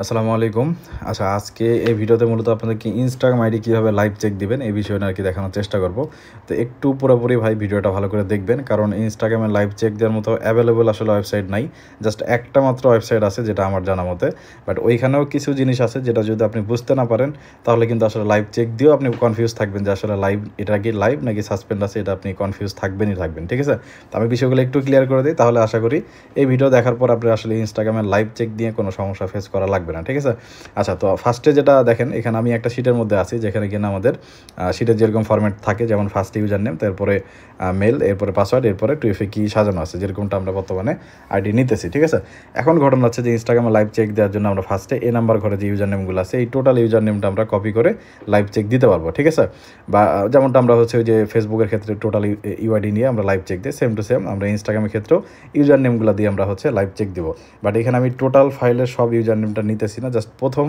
আসসালামু আলাইকুম। আচ্ছা, আজকে এই ভিডিওতে মূলত আপনাদেরকে ইনস্টাগ্রাম আইডি কীভাবে লাইভ চেক দিবেন এই বিষয়টা আর কি দেখানোর চেষ্টা করব। তো একটু পুরোপুরি ভাই ভিডিওটা ভালো করে দেখবেন, কারণ ইনস্টাগ্রামে লাইভ চেক দেওয়ার মতো অ্যাভেলেবল আসলে ওয়েবসাইট নাই। জাস্ট একটা মাত্র ওয়েবসাইট আছে যেটা আমার জানা মতে, বাট ওইখানেও কিছু জিনিস আছে যেটা যদি আপনি বুঝতে না পারেন তাহলে কিন্তু আসলে লাইভ চেক দিয়েও আপনি কনফিউজ থাকবেন যে আসলে লাইভ এটা কি লাইভ নাকি সাসপেন্ড আছে, এটা আপনি কনফিউজ থাকবেন। ঠিক আছে, তো আমি বিষয়গুলো একটু ক্লিয়ার করে দিই, তাহলে আশা করি এই ভিডিও দেখার পর আপনি আসলে ইনস্টাগ্রামে লাইভ চেক দিয়ে কোনো সমস্যা ফেস করা লাগবে না। ঠিক আছে, আচ্ছা, তো ফার্স্টে যেটা দেখেন, এখানে আমি একটা শিটের মধ্যে আছি যেখানে কিনা আমাদের শিটের যেরকম ফরম্যাট থাকে, যেমন ফার্স্ট ইউজার নেম, তারপরে মেল, এরপরে পাসওয়ার্ড, এরপরে টুইফে কি সাজানো আছে, যেরকমটা আমরা বর্তমানে আইডি নিতেছি। ঠিক আছে, এখন ঘটনা হচ্ছে যে ইনস্টাগ্রামে লাইভ চেক দেওয়ার জন্য আমরা ফার্স্টে এ নাম্বার ঘরে যে ইউজার নেমগুলো আছে এই টোটাল ইউজার নেমটা আমরা কপি করে লাইভ চেক দিতে পারবো। ঠিক আছে, বা যেমনটা আমরা হচ্ছে ওই যে ফেসবুকের ক্ষেত্রে টোটাল ইউআইডি নিয়ে আমরা লাইভ চেক দিই, সেম টু সেম আমরা ইনস্টাগ্রামের ক্ষেত্রেও ইউজার নেমগুলো দিয়ে আমরা হচ্ছে লাইভ চেক দিব। বাট এখানে আমি টোটাল ফাইলের সব ইউজার নেমটা নিতেছি না, জাস্ট প্রথম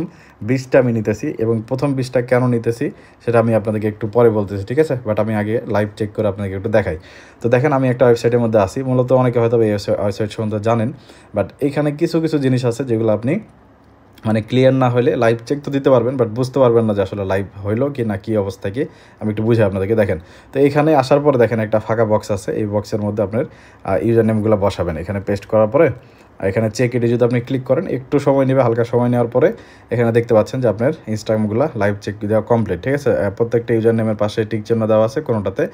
20টা আমি নিতেছি, এবং প্রথম 20টা কেন নিতেছি সেটা আমি আপনাদেরকে একটু পরে বলতেছি। ঠিক আছে, বাট আমি আগে লাইভ চেক করে আপনাদেরকে একটু দেখাই। তো দেখেন, আমি একটা ওয়েবসাইটের মধ্যে আসি, মূলত অনেকে হয়তো এই ওয়েবসাইট সম্বন্ধে জানেন, বাট এইখানে কিছু কিছু জিনিস আছে যেগুলো আপনি মানে ক্লিয়ার না হলে লাইভ চেক তো দিতে পারবেন, বাট বুঝতে পারবেন না যে আসলে লাইভ হইলো কি না, কী অবস্থা কি, আমি একটু বুঝে আপনাদেরকে দেখেন। তো এইখানে আসার পরে দেখেন একটা ফাঁকা বক্স আছে, এই বক্সের মধ্যে আপনার ইউজার নেমগুলো বসাবেন। এখানে পেস্ট করার পরে এখানে চেক ইটে যদি আপনি ক্লিক করেন, একটু সময় নেবে, হালকা সময় নেওয়ার পরে এখানে দেখতে পাচ্ছেন যে আপনার ইনস্টাগ্রামগুলো লাইভ চেক দেওয়া কমপ্লিট। ঠিক আছে, প্রত্যেকটা ইউজার নেমের পাশে টিক চিহ্ন দেওয়া আছে, কোনোটাতে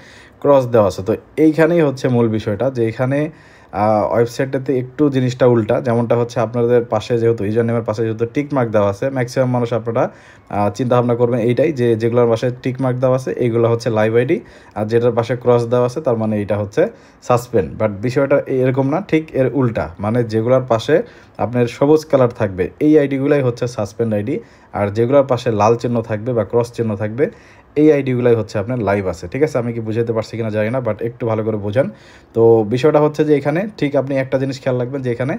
ক্রস দেওয়া আছে। তো এইখানেই হচ্ছে মূল বিষয়টা, যে এখানে ওয়েবসাইটটাতে একটু জিনিসটা উল্টা। যেমনটা হচ্ছে আপনাদের পাশে যেহেতু ইউজার নেমের পাশে যেহেতু টিক মার্ক দেওয়া আছে, ম্যাক্সিমাম মানুষ আপনারা চিন্তাভাবনা করবেন এইটাই, যে যেগুলোর পাশে টিক মার্ক দেওয়া আছে এইগুলো হচ্ছে লাইভ আইডি, আর যেটার পাশে ক্রস দেওয়া আছে তার মানে এইটা হচ্ছে সাসপেন্ড। বাট বিষয়টা এরকম না, ঠিক এর উল্টা, মানে যেগুলোর পাশে আপনার সবুজ কালার থাকবে এই আইডিগুলাই হচ্ছে সাসপেন্ড আইডি, আর যেগুলোর পাশে লাল চিহ্ন থাকবে বা ক্রস চিহ্ন থাকবে এই আইডিগুলাই হচ্ছে আপনার লাইভ আছে। ঠিক আছে, আমি কি বুঝাতে পারছি কিনা জানি না, বাট একটু ভালো করে বোঝান। তো বিষয়টা হচ্ছে যে এখানে ঠিক আপনি একটা জিনিস খেয়াল রাখবেন, যে এখানে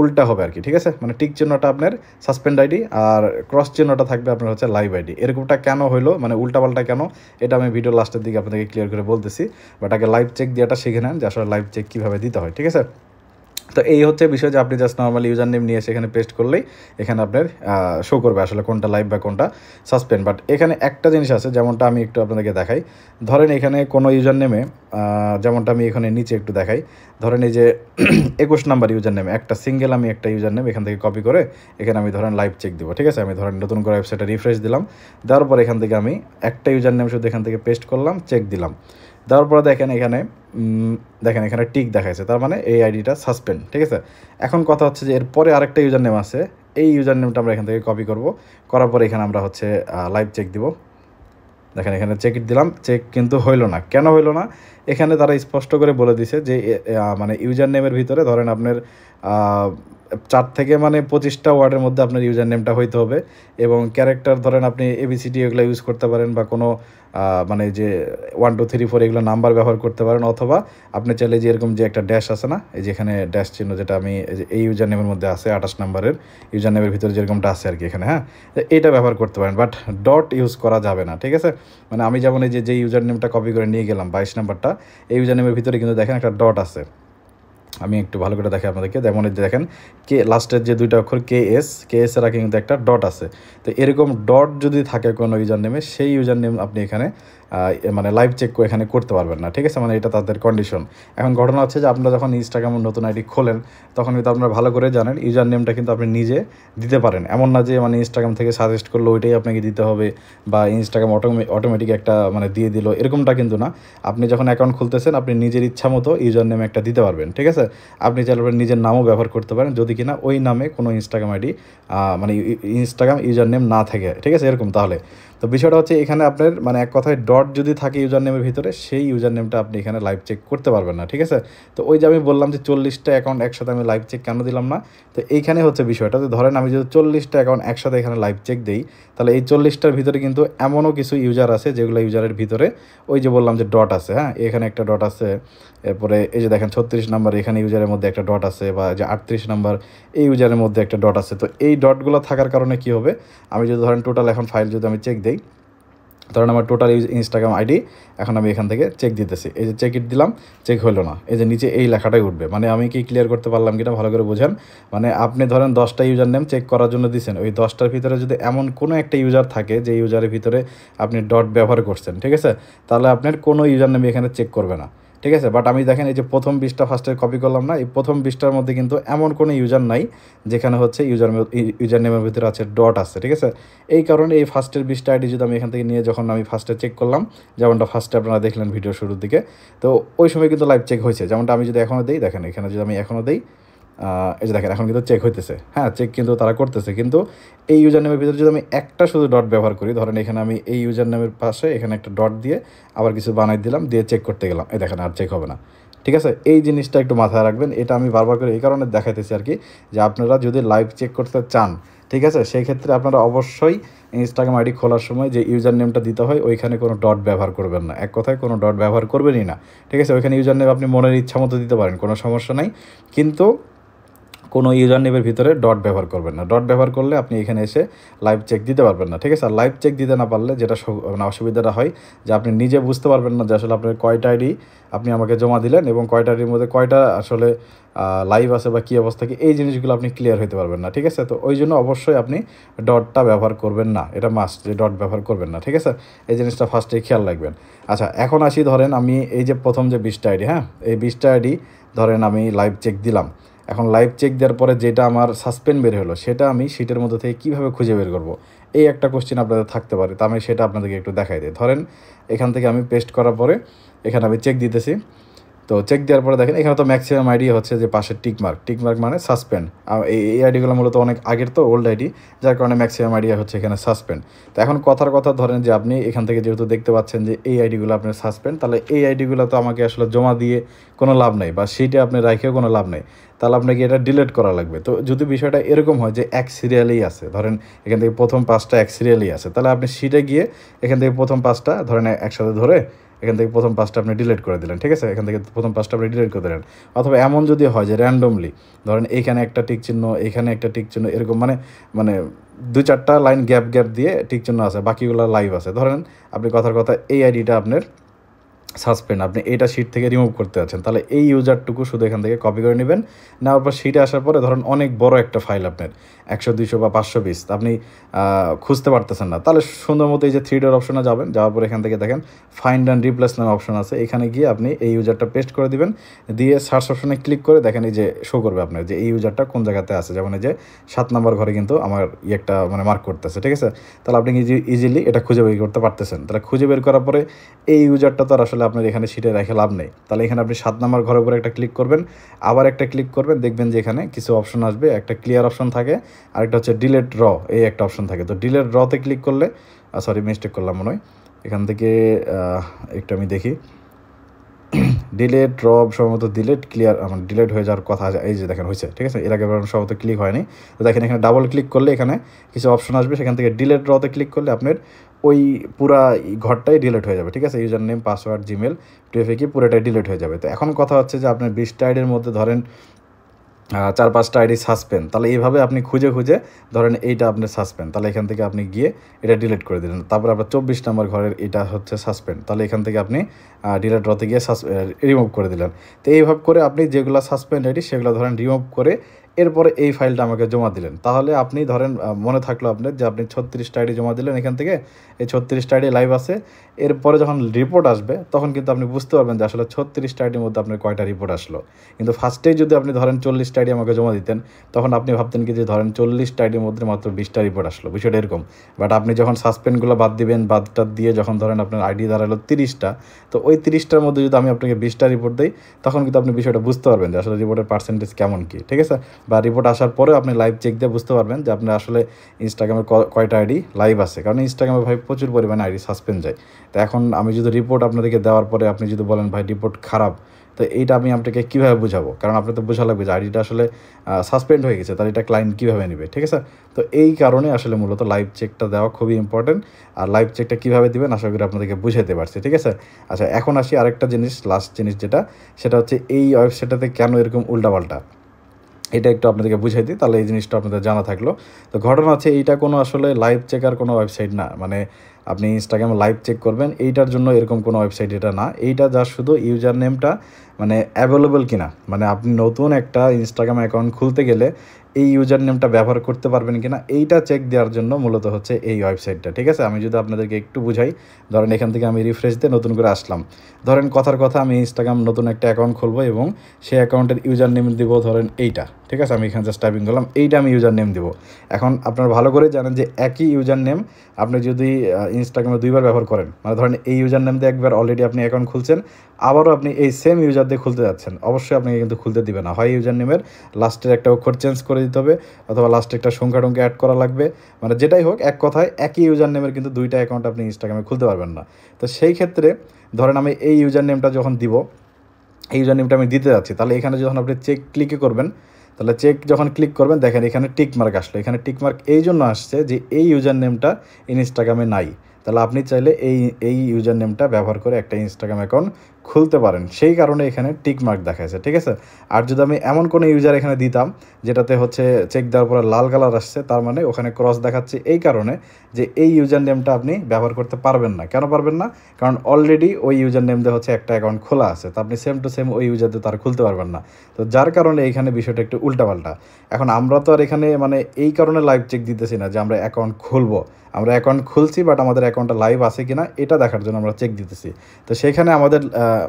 উল্টা হবে আর কি। ঠিক আছে, মানে টিক চিহ্নটা আপনার সাসপেন্ড আইডি আর ক্রস চিহ্নটা থাকবে আপনার হচ্ছে লাইভ আইডি। এরকমটা কেন হলো, মানে উল্টাপাল্টা কেন, এটা আমি ভিডিও লাস্টের দিকে আপনাদেরকে ক্লিয়ার করে বলতেছি, বাট আগে লাইভ চেক দিয়েটা শিখে নেন যে আসলে লাইভ চেক কীভাবে দিতে হয়। ঠিক আছে, তো এই হচ্ছে বিষয়, যে আপনি জাস্ট নর্মালি ইউজার নেম নিয়ে সেখানে পেস্ট করলেই এখানে আপনার শো করবে আসলে কোনটা লাইভ বা কোনটা সাসপেন্ড। বাট এখানে একটা জিনিস আছে, যেমনটা আমি একটু আপনাদেরকে দেখাই। ধরেন এখানে কোনো ইউজার নেমে, যেমনটা আমি এখানে নিচে একটু দেখাই, ধরেন এই যে 21 নাম্বার ইউজার নেম, একটা সিঙ্গেল আমি একটা ইউজার নেম এখান থেকে কপি করে এখানে আমি ধরেন লাইভ চেক দিব। ঠিক আছে, আমি ধরেন নতুন করে ওয়েবসাইটটা রিফ্রেশ দিলাম, দেওয়ার পর এখান থেকে আমি একটা ইউজার নেম শুধু এখান থেকে পেস্ট করলাম, চেক দিলাম, দেওয়ার পরে দেখেন এখানে টিক দেখাচ্ছে, তার মানে এই আইডিটা সাসপেন্ড। ঠিক আছে, এখন কথা হচ্ছে যে এরপরে আরেকটা ইউজার নেম আছে, এই ইউজার নেমটা আমরা এখান থেকে কপি করব, করার পরে এখানে আমরা হচ্ছে লাইভ চেক দিব। দেখেন এখানে চেক ইট দিলাম, চেক কিন্তু হইলো না। কেন হইলো না, এখানে তারা স্পষ্ট করে বলে দিছে যে মানে ইউজার নেমের ভিতরে ধরেন আপনার 4 থেকে মানে 25টা ওয়ার্ডের মধ্যে আপনার ইউজার নেমটা হইতে হবে, এবং ক্যারেক্টার ধরেন আপনি এবিসিডি এগুলো ইউজ করতে পারেন, বা কোনো মানে যে 1 2 3 4 এগুলো নাম্বার ব্যবহার করতে পারেন, অথবা আপনি চাইলে যে এরকম যে একটা ড্যাশ আছে না, এই যেখানে ড্যাশ চিহ্ন, যেটা আমি এই ইউজার নেমের মধ্যে আছে 28 নাম্বারের ইউজার নেমের ভিতরে যেরকমটা আছে আর কি এখানে, হ্যাঁ, এইটা ব্যবহার করতে পারেন, বাট ডট ইউজ করা যাবে না। ঠিক আছে, মানে আমি যেমন এই যে ইউজার নেমটা কপি করে নিয়ে গেলাম 22 নাম্বারটা, এই ইউজার নেমের ভিতরে কিন্তু দেখেন একটা ডট আছে। আমি একটু ভালো করে দেখি আপনাদেরকে, যেমন দেখেন কে লাস্টের যে দুইটা অক্ষর কে এস এর আগে কিন্তু একটা ডট আছে। তো এরকম ডট যদি থাকে কোনো ইউজার নেমে, সেই ইউজার নেম আপনি এখানে মানে লাইভ চেক এখানে করতে পারবেন না। ঠিক আছে, মানে এটা তাদের কন্ডিশন। এখন ঘটনা হচ্ছে যে আপনারা যখন ইনস্টাগ্রামের নতুন আইডি খোলেন, তখন কিন্তু আপনারা ভালো করে জানেন ইউজার নেমটা কিন্তু আপনি নিজে দিতে পারেন। এমন না যে মানে ইনস্টাগ্রাম থেকে সাজেস্ট করলো ওইটাই আপনাকে দিতে হবে, বা ইনস্টাগ্রাম অটোমেটিক একটা মানে দিয়ে দিল, এরকমটা কিন্তু না। আপনি যখন অ্যাকাউন্ট খুলতেছেন আপনি নিজের ইচ্ছা মতো ইউজার নেম একটা দিতে পারবেন। ঠিক আছে, আপনি চাইলে নিজের নামও ব্যবহার করতে পারেন, যদি কিনা ওই নামে কোনো ইনস্টাগ্রাম আইডি মানে ইনস্টাগ্রাম ইউজার নেম না থাকে। ঠিক আছে, এরকম। তাহলে তো বিষয়টা হচ্ছে এখানে আপনার মানে এক কথায় ডট যদি থাকে ইউজার নেমের ভিতরে, সেই ইউজার নেমটা আপনি এখানে লাইভ চেক করতে পারবেন না। ঠিক আছে, তো ওই যে আমি বললাম যে 40টা অ্যাকাউন্ট একসাথে আমি লাইভ চেক কেন দিলাম না, তো এইখানে হচ্ছে বিষয়টা। তো ধরেন আমি যদি 40টা অ্যাকাউন্ট একসাথে এখানে লাইভ চেক দিই, তাহলে এই 40টার ভিতরে কিন্তু এমনও কিছু ইউজার আছে যেগুলো ইউজারের ভিতরে ওই যে বললাম যে ডট আছে, হ্যাঁ, এখানে একটা ডট আছে, এরপরে এই যে দেখেন 36 নাম্বার এখানে ইউজারের মধ্যে একটা ডট আছে, বা যে 38 নাম্বার এই ইউজারের মধ্যে একটা ডট আছে। তো এই ডটগুলো থাকার কারণে কি হবে, আমি যদি ধরেন টোটাল এখন ফাইল যদি আমি চেক দিই, ধরেন আমার টোটাল ইনস্টাগ্রাম আইডি এখন আমি এখান থেকে চেক দিতেছি, এই যে চেক ইট দিলাম, চেক হলো না, এই যে নিচে এই লেখাটাই উঠবে। মানে আমি কি ক্লিয়ার করতে পারলাম কিনা ভালো করে বোঝেন। মানে আপনি ধরেন 10টা ইউজার নেম চেক করার জন্য দিচ্ছেন, ওই 10টার ভিতরে যদি এমন কোনো একটা ইউজার থাকে যে ইউজারের ভিতরে আপনি ডট ব্যবহার করছেন, ঠিক আছে, তাহলে আপনার কোনো ইউজার নেম এখানে চেক করবে না, ঠিক আছে। বাট আমি দেখেন এই যে প্রথম 20টা ফার্স্টে কপি করলাম না, এই প্রথম 20টার মধ্যে কিন্তু এমন কোনো ইউজার নাই যেখানে হচ্ছে ইউজার নেমের ভিতরে আছে ডট আছে, ঠিক আছে। এই কারণে এই ফার্স্টের 20টা আইডি যদি আমি এখান থেকে নিয়ে যখন আমি ফার্স্টে চেক করলাম, যেমনটা ফার্স্টে আপনারা দেখলেন ভিডিও শুরুর দিকে, তো ওই সময় কিন্তু লাইভ চেক হয়েছে। যেমনটা আমি যদি এখনও দিই, দেখেন এখানে যদি আমি এখনও দিই, এই যে দেখেন এখন কিন্তু চেক হইতেছে, হ্যাঁ চেক কিন্তু তারা করতেছে। কিন্তু এই ইউজার নেমের ভিতরে যদি আমি একটা শুধু ডট ব্যবহার করি, ধরেন এখানে আমি এই ইউজার নেমের পাশে এখানে একটা ডট দিয়ে আবার কিছু বানাই দিলাম, দিয়ে চেক করতে গেলাম, এই দেখেন আর চেক হবে না, ঠিক আছে। এই জিনিসটা একটু মাথায় রাখবেন, এটা আমি বারবার করে এই কারণে দেখাইতেছি আর কি, যে আপনারা যদি লাইভ চেক করতে চান, ঠিক আছে, সেই ক্ষেত্রে আপনারা অবশ্যই ইনস্টাগ্রাম আইডি খোলার সময় যে ইউজার নেমটা দিতে হয় ওইখানে কোনো ডট ব্যবহার করবেন না, এক কথায় কোনো ডট ব্যবহার করবেনই না, ঠিক আছে। ওইখানে ইউজার নেম আপনি মনের ইচ্ছা মতো দিতে পারেন, কোনো সমস্যা নাই, কিন্তু কোনো ইউজার নেমের ভিতরে ডট ব্যবহার করবেন না। ডট ব্যবহার করলে আপনি এখানে এসে লাইভ চেক দিতে পারবেন না, ঠিক আছে। আর লাইভ চেক দিতে না পারলে যেটা মানে অসুবিধাটা হয় যে আপনি নিজে বুঝতে পারবেন না যে আসলে আপনার কয়টা আইডি আপনি আমাকে জমা দিলেন এবং কয়টা আইডির মধ্যে কয়টা আসলে লাইভ আছে বা কী অবস্থা কি, এই জিনিসগুলো আপনি ক্লিয়ার হতে পারবেন না, ঠিক আছে। তো ওই জন্য অবশ্যই আপনি ডটটা ব্যবহার করবেন না, এটা মাস্ট যে ডট ব্যবহার করবেন না, ঠিক আছে। এই জিনিসটা ফার্স্টে খেয়াল রাখবেন। আচ্ছা এখন আসি, ধরেন আমি এই যে প্রথম যে 20টা আইডি, হ্যাঁ এই 20টা আইডি ধরেন আমি লাইভ চেক দিলাম। এখন লাইভ চেক দেওয়ার পরে যেটা আমার সাসপেন্ড বের হলো সেটা আমি শিটের মধ্যে থেকে কীভাবে খুঁজে বের করব, এই একটা কোশ্চেন আপনাদের থাকতে পারে। তো আমি সেটা আপনাদেরকে একটু দেখাই দিই। ধরেন এখান থেকে আমি পেস্ট করার পরে এখানে আমি চেক দিতেছি, তো চেক দেওয়ার পরে দেখেন এখানে তো ম্যাক্সিমাম আইডি হচ্ছে যে পাশে টিকমার্ক মানে সাসপেন্ড। এই আইডিগুলো মূলত অনেক আগের তো ওল্ড আইডি, যার কারণে ম্যাক্সিমাম আইডি হচ্ছে এখানে সাসপেন্ড। তো এখন কথার কথা ধরেন যে আপনি এখান থেকে যেহেতু দেখতে পাচ্ছেন যে এই আইডিগুলো আপনার সাসপেন্ড, তাহলে এই আইডিগুলো তো আমাকে আসলে জমা দিয়ে কোনো লাভ নেই বা সেইটা আপনি রাখেও কোনো লাভ নেই, তাহলে আপনাকে এটা ডিলিট করা লাগবে। তো যদি বিষয়টা এরকম হয় যে এক সিরিয়ালেই আছে, ধরেন এখান থেকে প্রথম 5টা এক সিরিয়ালেই আছে, তাহলে আপনি সিটে গিয়ে এখান থেকে প্রথম 5টা ধরেন একসাথে ধরে এখান থেকে প্রথম 5টা আপনি ডিলিট করে দিলেন, ঠিক আছে। এখান থেকে প্রথম 5টা আপনি ডিলিট করে দিলেন। অথবা এমন যদি হয় যে র্যান্ডমলি ধরেন এইখানে একটা টিক চিহ্ন, এখানে একটা টিক চিহ্ন, এরকম মানে মানে 2-4টা লাইন গ্যাপ দিয়ে টিক চিহ্ন আছে, বাকিগুলো লাইভ আছে। ধরেন আপনি কথার কথা এই আইডিটা আপনার সাসপেন্ড, আপনি এটা শিট থেকে রিমুভ করতে যাচ্ছেন, তাহলে এই ইউজারটুকু শুধু এখান থেকে কপি করে নেবেন। নেওয়ার পর শিটে আসার পরে ধরেন অনেক বড় একটা ফাইল আপনার 100, 200 বা 500 পিস, আপনি খুঁজতে পারতেছেন না, তাহলে সুন্দর মতো এই যে 3 ডট অপশনে যাবেন, যাওয়ার পর এখান থেকে দেখেন ফাইন্ড অ্যান্ড রিপ্লেস নামে অপশন আছে, এখানে গিয়ে আপনি এই ইউজারটা পেস্ট করে দিবেন, দিয়ে সার্চ অপশনে ক্লিক করে দেখেন এই যে শো করবে আপনার যে এই ইউজারটা কোন জায়গাতে আছে, যেমন এই যে 7 নম্বর ঘরে কিন্তু আমার একটা মানে মার্ক করতেছে, ঠিক আছে। তাহলে আপনি ইজিলি এটা খুঁজে বের করতে পারতেছেন। তাহলে খুঁজে বের করার পরে এই ইউজারটা তো আর আসলে আপনার এখানে শিটে রেখে লাভ নেই, তাহলে এখানে আপনি 7 নম্বর ঘরের উপরে একটা ক্লিক করবেন, আবার একটা ক্লিক করবেন, দেখবেন যে এখানে কিছু অপশন আসবে, একটা ক্লিয়ার অপশন থাকে, আরেকটা হচ্ছে ডিলেট র, এই একটা অপশন থাকে। তো ডিলেট রতে ক্লিক করলে, সরি মিস্টেক করলাম মনে হয়, এখান থেকে একটু আমি দেখি, ডিলেট র সম্ভবত ডিলেট ক্লিয়ার আমার ডিলেট হয়ে যাওয়ার কথা, এই যে দেখেন হয়েছে, ঠিক আছে। এর আগে সম্ভবত ক্লিক হয়নি। তো দেখেন এখানে ডাবল ক্লিক করলে এখানে কিছু অপশন আসবে, সেখান থেকে ডিলেট রতে ক্লিক করলে আপনার ওই পুরা ঘরটাই ডিলিট হয়ে যাবে, ঠিক আছে। User name, password, Gmail, TFA পুরোটাই ডিলিট হয়ে যাবে। তো এখন কথা হচ্ছে যে আপনার 20টা আইডির মধ্যে ধরেন 4-5টা আইডি সাসপেন্ড, তাহলে এইভাবে আপনি খুঁজে ধরেন এইটা আপনার সাসপেন্ড, তাহলে এখান থেকে আপনি গিয়ে এটা ডিলিট করে দিলেন। তারপর আপনার 24 নম্বর ঘরের এটা হচ্ছে সাসপেন্ড, তাহলে এখান থেকে আপনি ডিলিট রতে গিয়ে রিমুভ করে দিলেন। তো এইভাবে করে আপনি যেগুলো সাসপেন্ড আইডি সেগুলো ধরেন রিমুভ করে এরপরে এই ফাইলটা আমাকে জমা দিলেন, তাহলে আপনি ধরেন মনে থাকলো আপনার যে আপনি 36টা আইডি জমা দিলেন এখান থেকে, এই 36টা আইডি লাইভ আছে। এরপরে যখন রিপোর্ট আসবে তখন কিন্তু আপনি বুঝতে পারবেন যে আসলে 36টা আইডির মধ্যে আপনার কয়টা রিপোর্ট আসলো। কিন্তু ফার্স্টেই যদি আপনি ধরেন 40টা আইডি আমাকে জমা দিতেন, তখন আপনি ভাবতেন কি যে ধরেন 40টা আইডির মধ্যে মাত্র 20টা রিপোর্ট আসলো, বিষয়টা এরকম। বাট আপনি যখন সাসপেন্ডগুলো বাদ দিবেন, বাদটা দিয়ে যখন ধরেন আপনার আইডি দাঁড়ালো 30টা, তো ওই 30টার মধ্যে যদি আমি আপনাকে 20টা রিপোর্ট দিই, তখন কিন্তু আপনি বিষয়টা বুঝতে পারবেন যে আসলে রিপোর্টের পার্সেন্টেজ কেমন কী, ঠিক আছে। বা রিপোর্ট আসার পরে আপনি লাইভ চেক দিয়ে বুঝতে পারবেন যে আপনার আসলে ইনস্টাগ্রামে কয়টা আইডি লাইভ আছে, কারণ ইনস্টাগ্রামে ভাই প্রচুর পরিমাণে আইডি সাসপেন্ড যায়। তো এখন আমি যদি রিপোর্ট আপনাদেরকে দেওয়ার পরে আপনি যদি বলেন ভাই রিপোর্ট খারাপ, তো এইটা আমি আপনাকে কীভাবে বুঝাবো, কারণ আপনার তো বোঝা লাগবে যে আইডিটা আসলে সাসপেন্ড হয়ে গেছে, তার এটা ক্লায়েন্ট কীভাবে নেবে, ঠিক আছে। তো এই কারণে আসলে মূলত লাইভ চেকটা দেওয়া খুবই ইম্পর্টেন্ট। আর লাইভ চেকটা কীভাবে দেবেন আশা করি আপনাদেরকে বুঝাতে পারছি, ঠিক আছে। আচ্ছা এখন আসি আরেকটা জিনিস, লাস্ট জিনিস যেটা, সেটা হচ্ছে এই ওয়েবসাইটটাতে কেন এরকম উল্টাপাল্টা। এটা একটু আপনাদেরকে বুঝাই দিই, তাহলে এই জিনিসটা আপনাদের জানা থাকলো। তো ঘটনা হচ্ছে এইটা কোনো আসলে লাইভ চেকার কোনো ওয়েবসাইট না, মানে আপনি ইনস্টাগ্রামে লাইভ চেক করবেন এইটার জন্য এরকম কোনো ওয়েবসাইট এটা না। এইটা জাস্ট শুধু ইউজার নেমটা মানে অ্যাভেলেবল কিনা, মানে আপনি নতুন একটা ইনস্টাগ্রাম অ্যাকাউন্ট খুলতে গেলে এই ইউজার নেমটা ব্যবহার করতে পারবেন কিনা এইটা চেক দেওয়ার জন্য মূলত হচ্ছে এই ওয়েবসাইটটা, ঠিক আছে। আমি যদি আপনাদেরকে একটু বুঝাই, ধরেন এখান থেকে আমি রিফ্রেশ দিয়ে নতুন করে আসলাম, ধরেন কথার কথা আমি ইনস্টাগ্রাম নতুন একটা অ্যাকাউন্ট খুলবো এবং সেই অ্যাকাউন্টের ইউজার নেম দিব ধরেন এইটা, ঠিক আছে। আমি এখানে জাস্ট টাইপিং করলাম, এইটা আমি ইউজার নেম দিব। এখন আপনারা ভালো করে জানেন যে একই ইউজার নেম আপনি যদি ইনস্টাগ্রামে দুইবার ব্যবহার করেন, মানে ধরেন এই ইউজার নেম দিয়ে একবার অলরেডি আপনি অ্যাকাউন্ট খুলছেন, আবারও আপনি এই সেম ইউজার দিয়ে খুলতে যাচ্ছেন, অবশ্যই আপনাকে কিন্তু খুলতে দিবে না। হয় ইউজার নেমের লাস্টের একটা অক্ষর চেঞ্জ করে দিতে হবে, অথবা লাস্টে একটা সংখ্যা টংখ্যা অ্যাড করা লাগবে, মানে যেটাই হোক, এক কথায় একই ইউজার নেমের কিন্তু দুইটা অ্যাকাউন্ট আপনি ইনস্টাগ্রামে খুলতে পারবেন না। তো সেই ক্ষেত্রে ধরেন আমি এই ইউজার নেমটা যখন দিব, এই ইউজার নেমটা আমি দিতে যাচ্ছি, তাহলে এখানে যখন আপনি চেক ক্লিকে করবেন, তাহলে চেক যখন ক্লিক করবেন দেখেন এখানে টিক মার্ক আসলো। এখানে টিক মার্ক এই জন্য আসছে যে এই ইউজার নেমটা ইনস্টাগ্রামে নাই, তাহলে আপনি চাইলে এই ইউজার নেমটা ব্যবহার করে একটা ইনস্টাগ্রাম অ্যাকাউন্ট খুলতে পারেন, সেই কারণে এখানে টিক মার্ক দেখাচ্ছে, ঠিক আছে। আর যদি আমি এমন কোনো ইউজার এখানে দিতাম যেটাতে হচ্ছে চেক দেওয়ার পরে লাল কালার আসছে, তার মানে ওখানে ক্রস দেখাচ্ছে এই কারণে যে এই ইউজার নেমটা আপনি ব্যবহার করতে পারবেন না। কেন পারবেন না? কারণ অলরেডি ওই ইউজার নেম দিয়ে হচ্ছে একটা অ্যাকাউন্ট খোলা আছে, তো আপনি সেম টু সেম ওই ইউজার দিয়ে তার খুলতে পারবেন না। তো যার কারণে এখানে বিষয়টা একটু উল্টাপাল্টা। এখন আমরা তো আর এখানে মানে এই কারণে লাইভ চেক দিতেছি না যে আমরা অ্যাকাউন্ট খুলবো, আমরা অ্যাকাউন্ট খুলছি বাট আমাদের অ্যাকাউন্টটা লাইভ আছে কিনা এটা দেখার জন্য আমরা চেক দিতেছি। তো সেখানে আমাদের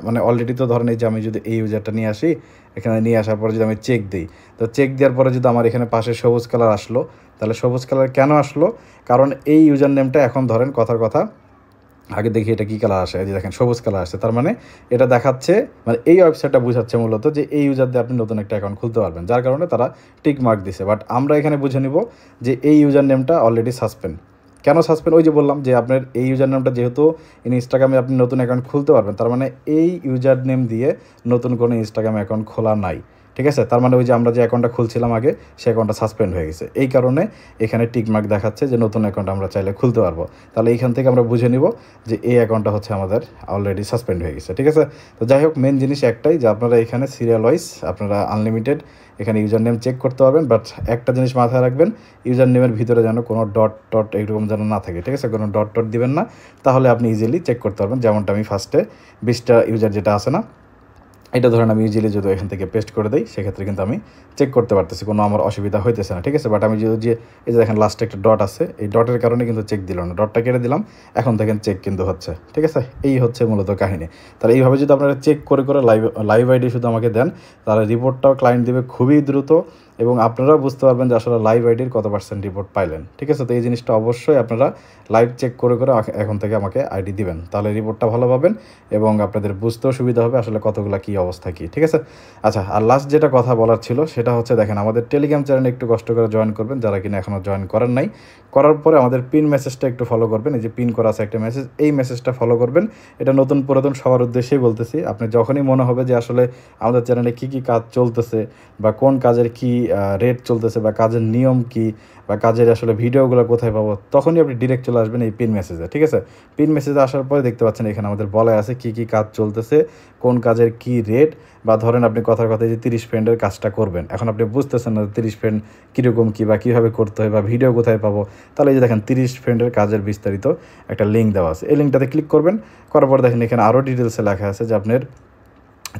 মানে অলরেডি তো ধরেন এই যে আমি যদি এই ইউজারটা নিয়ে আসি, এখানে নিয়ে আসার পরে যদি আমি চেক দিই, তো চেক দেওয়ার পরে যদি আমার এখানে পাশে সবুজ কালার আসলো, তাহলে সবুজ কালার কেন আসলো? কারণ এই ইউজার নেমটা এখন ধরেন কথার কথা আগে দেখি এটা কী কালার আসে, এই যে দেখেন সবুজ কালার আসছে, তার মানে এটা দেখাচ্ছে, মানে এই ওয়েবসাইটটা বোঝাচ্ছে মূলত যে এই ইউজার দিয়ে আপনি নতুন একটা অ্যাকাউন্ট খুলতে পারবেন, যার কারণে তারা টিক মার্ক দিছে। বাট আমরা এখানে বুঝে নিব যে এই ইউজার নেমটা অলরেডি সাসপেন্ড। কেন সাসপেন্ড? ওই যে বললাম যে আপনার এই ইউজার নেমটা যেহেতু ইনস্টাগ্রামে আপনি নতুন অ্যাকাউন্ট খুলতে পারবেন, তার মানে এই ইউজার নেম দিয়ে নতুন কোনো ইনস্টাগ্রাম অ্যাকাউন্ট খোলা নাই, ঠিক আছে। তার মানে ওই যে আমরা যে অ্যাকাউন্টটা খুলছিলাম আগে, সেই অ্যাকাউন্টটা সাসপেন্ড হয়ে গেছে, এই কারণে এখানে টিকমার্ক দেখাচ্ছে যে নতুন অ্যাকাউন্ট আমরা চাইলে খুলতে পারবো। তাহলে এইখান থেকে আমরা বুঝে নিব যে এই অ্যাকাউন্টটা হচ্ছে আমাদের অলরেডি সাসপেন্ড হয়ে গেছে, ঠিক আছে। তো যাই হোক, মেন জিনিস একটাই যে আপনারা এখানে সিরিয়াল ওয়াইজ আপনারা আনলিমিটেড এখানে ইউজার নেম চেক করতে পারবেন, বাট একটা জিনিস মাথায় রাখবেন, ইউজার নেমের ভিতরে যেন কোনো ডট টট এরকম যেন না থাকে, ঠিক আছে। কোনো ডট টট দিবেন না, তাহলে আপনি ইজিলি চেক করতে পারবেন। যেমনটা আমি ফার্স্টে 20টা ইউজার যেটা আছে না, এটা ধরেন আমি ইজিলি যদি এখান থেকে পেস্ট করে দিই, সেক্ষেত্রে কিন্তু আমি চেক করতে পারতেছি, কোনো আমার অসুবিধা হইতেছে না, ঠিক আছে। বাট আমি যদি যে এই যে দেখেন লাস্টে একটা ডট আছে, এই ডটের কারণে কিন্তু চেক দিল না, ডটটা কেটে দিলাম, এখন দেখেন চেক কিন্তু হচ্ছে, ঠিক আছে। এই হচ্ছে মূলত কাহিনী। তাহলে এইভাবে যদি আপনারা চেক করে করে লাইভ আইডি শুধু আমাকে দেন, তাহলে রিপোর্টটাও ক্লায়েন্ট দিবে খুবই দ্রুত, এবং আপনারাও বুঝতে পারবেন যে আসলে লাইভ আইডির কত % রিপোর্ট পাইলেন, ঠিক আছে। তো এই জিনিসটা অবশ্যই আপনারা লাইভ চেক করে করে এখন থেকে আমাকে আইডি দিবেন, তাহলে রিপোর্টটা ভালো পাবেন এবং আপনাদের বুঝতেও সুবিধা হবে আসলে কতগুলো কী অবস্থা কী, ঠিক আছে। আচ্ছা, আর লাস্ট যেটা কথা বলার ছিল সেটা হচ্ছে দেখেন আমাদের টেলিগ্রাম চ্যানেলে একটু কষ্ট করে জয়েন করবেন, যারা কিনা এখনও জয়েন করেন নাই। করার পরে আমাদের পিন মেসেজটা একটু ফলো করবেন, এই যে পিন করা আছে একটা মেসেজ, এই মেসেজটা ফলো করবেন। এটা নতুন পুরাতন সবার উদ্দেশ্যেই বলতেছি। আপনি যখনই মনে হবে যে আসলে আমাদের চ্যানেলে কী কী কাজ চলতেছে বা কোন কাজের কী রেট চলতেছে বা কাজের নিয়ম কী বা কাজের আসলে ভিডিওগুলো কোথায় পাবো, তখনই আপনি ডিরেক্ট চলে আসবেন এই পিন মেসেজে, ঠিক আছে। পিন মেসেজে আসার পরে দেখতে পাচ্ছেন এখানে আমাদের বলা আছে কী কী কাজ চলতেছে, কোন কাজের কী রেট, বা ধরেন আপনি কথার কথা যে 30 ফ্রেন্ডের কাজটা করবেন, এখন আপনি বুঝতেছেন না 30 ফ্রেন্ড কীরকম কী বা কীভাবে করতে হয় বা ভিডিও কোথায় পাবো, তাহলে এই যে দেখেন 30 ফ্রেন্ডের কাজের বিস্তারিত একটা লিঙ্ক দেওয়া আছে, এই লিঙ্কটাতে ক্লিক করবেন। করার পর দেখেন এখানে আরও ডিটেলসে লেখা আছে যে আপনার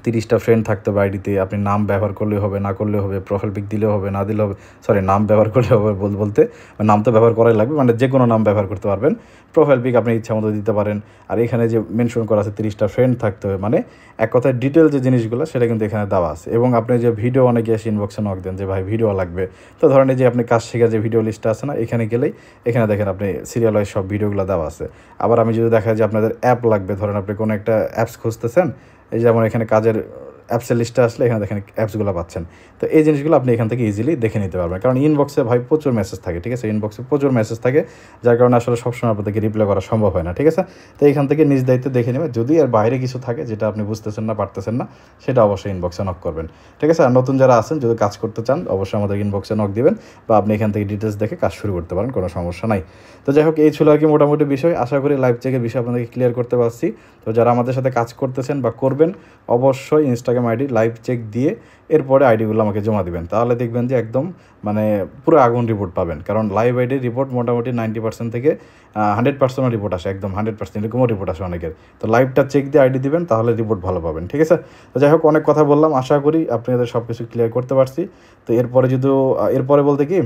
30টা ফ্রেন্ড থাকতে হবে আইডিতে, আপনি নাম ব্যবহার করলেও হবে, না করলেও হবে, প্রোফাইল পিক দিলেও হবে, না দিলেও হবে, সরি নাম ব্যবহার করলে হবে বলতে নাম তো ব্যবহার করাই লাগবে, মানে যে কোনো নাম ব্যবহার করতে পারবেন, প্রোফাইল পিক আপনি ইচ্ছা মতো দিতে পারেন। আর এখানে যে মেনশন করা আছে 30টা ফ্রেন্ড থাকতে হবে, মানে এক কথায় ডিটেল যে জিনিসগুলো সেটা কিন্তু এখানে দেওয়া আছে। এবং আপনি যে ভিডিও অনেকে এসে ইনবক্সে নক দেন যে ভাই ভিডিও লাগবে, তো ধরেন এই যে আপনি কাজ শেখা যে ভিডিও লিস্টটা আছে না, এখানে গেলেই এখানে দেখেন আপনি সিরিয়াল ওয়াইজ সব ভিডিওগুলো দেওয়া আছে। আবার আমি যদি দেখা যে আপনাদের অ্যাপ লাগবে, ধরেন আপনি কোনো একটা অ্যাপস খুঁজতেছেন, এই যেমন এখানে কাজের অ্যাপসের লিস্টে আসলে এখানে দেখেন অ্যাপসগুলো পাচ্ছেন, তো এই জিনিসগুলো আপনি এখান থেকে ইজিলি দেখে নিতে পারবেন। কারণ ইনবক্সে ভাই প্রচুর মেসেজ থাকে, ঠিক আছে, ইনবক্সে প্রচুর মেসেজ থাকে, যার কারণে আসলে সবসময় আপনাদেরকে রিপ্লাই করা সম্ভব হয় না, ঠিক আছে। তো এখান থেকে নিজ দায়িত্বে দেখে নেবেন, যদি এর বাইরে কিছু থাকে যেটা আপনি বুঝতেছেন না পারতেছেন না, সেটা অবশ্যই ইনবক্সে নক করবেন, ঠিক আছে। আর নতুন যারা আছেন যদি কাজ করতে চান অবশ্যই আমাদের ইনবক্সে নক দিবেন, বা আপনি এখান থেকে ডিটেলস দেখে কাজ শুরু করতে পারেন, কোনো সমস্যা নাই। তো যাই হোক, এই ছিল আর কি মোটামুটি বিষয়। আশা করি লাইভ চেকের বিষয় আপনাদেরকে ক্লিয়ার করতে পারছি। তো যারা আমাদের সাথে কাজ করতেছেন বা করবেন, অবশ্যই Instagram Instagram ID live check দিয়ে এরপরে আইডিগুলো আমাকে জমা দিবেন, তাহলে দেখবেন যে একদম মানে পুরো আগুন রিপোর্ট পাবেন। কারণ লাইভ আইডির রিপোর্ট মোটামুটি 90% থেকে 100% রিপোর্ট আসে, একদম 100% এরকমও রিপোর্ট আসে অনেকের। তো লাইভটা চেক দিয়ে আইডি দিবেন, তাহলে রিপোর্ট ভালো পাবেন, ঠিক আছে? তো যাই হোক, অনেক কথা বললাম, আশা করি আপনাদের সব কিছু ক্লিয়ার করতে পারছি। তো এরপরে বলতে কি,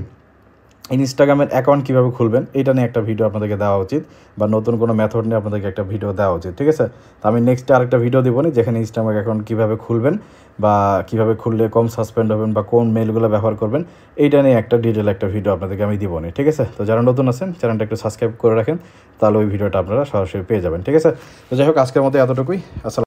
ইনস্টাগ্রামের অ্যাকাউন্ট কীভাবে খুলবেন এটা নিয়ে একটা ভিডিও আপনাদেরকে দেওয়া উচিত, বা নতুন কোনো মেথড নিয়ে আপনাদেরকে একটা ভিডিও দেওয়া উচিত, ঠিক আছে? তো আমি নেক্সটে আরেকটা ভিডিও দেবো, যেখানে ইনস্টাগ্রাম অ্যাকাউন্ট কীভাবে খুলবেন বা কীভাবে খুললে কম সাসপেন্ড হবেন বা কোন মেলগুলো ব্যবহার করবেন, এইটা নিয়ে একটা ডিটেল একটা ভিডিও আপনাদেরকে আমি দিব, ঠিক আছে? তো যারা নতুন আছেন চ্যানেলটা একটু সাবস্ক্রাইব করে রাখেন, তাহলে ওই ভিডিওটা আপনারা সরাসরি পেয়ে যাবেন, ঠিক আছে? তো যাই হোক, আজকের মতো এতটুকুই। আসসালাম।